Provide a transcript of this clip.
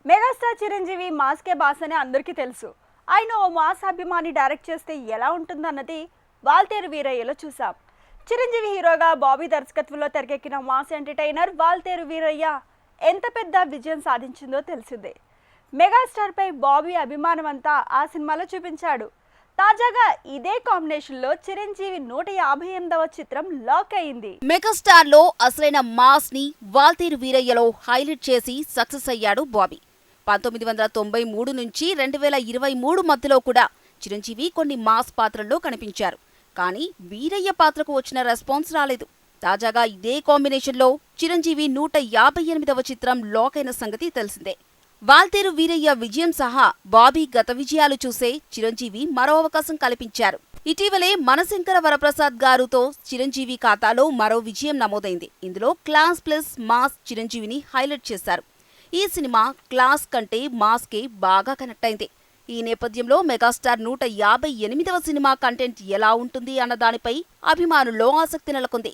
Megastar Chiranjeevi మాస్కే boss అని అందరికీ తెలుసు. ఆయన ఓ మాస్ అభిమాని డైరెక్ట్ చేస్తే ఎలా ఉంటుందన్నది వాల్తేరు వీరయ్యలో చూసాం. చిరంజీవి హీరోగా బాబీ దర్శకత్వంలో తెరకెక్కిన మాస్ ఎంటర్టైనర్ వాల్తేరు వీరయ్య ఎంత పెద్ద విజయం సాధించిందో తెలిసిందే. మెగాస్టార్ పై బాబీ అభిమానం అంతా ఆ సినిమాలో చూపించాడు. తాజాగా ఇదే కాంబినేషన్ లో చిరంజీవి 158వ చిత్రం లాక్ అయింది. మెగాస్టార్ లో అసలైన మాస్ ని వాల్తేరు వీరయ్యలో హైలైట్ చేసి సక్సెస్ అయ్యాడు బాబీ. 1993 నుంచి 2023 మధ్యలో కూడా చిరంజీవి కొన్ని మాస్ పాత్రల్లో కనిపించారు. కానీ వీరయ్య పాత్రకు వచ్చిన రెస్పాన్స్ రాలేదు. తాజాగా ఇదే కాంబినేషన్లో చిరంజీవి 158వ చిత్రం లాక్ అయిన సంగతి తెలిసిందే. వాల్తేరు వీరయ్య విజయం సహా బాబీ గత విజయాలు చూసే చిరంజీవి మరో అవకాశం కల్పించారు. ఇటీవలే మనశంకర వరప్రసాద్ గారుతో చిరంజీవి ఖాతాలో మరో విజయం నమోదైంది. ఇందులో క్లాస్ ప్లస్ మాస్ చిరంజీవిని హైలైట్ చేశారు. ఈ సినిమా క్లాస్ కంటే మాస్కే బాగా కనెక్ట్ అయింది. ఈ నేపథ్యంలో మెగాస్టార్ 158వ సినిమా కంటెంట్ ఎలా ఉంటుంది అన్న దానిపై అభిమానుల్లో ఆసక్తి నెలకొంది.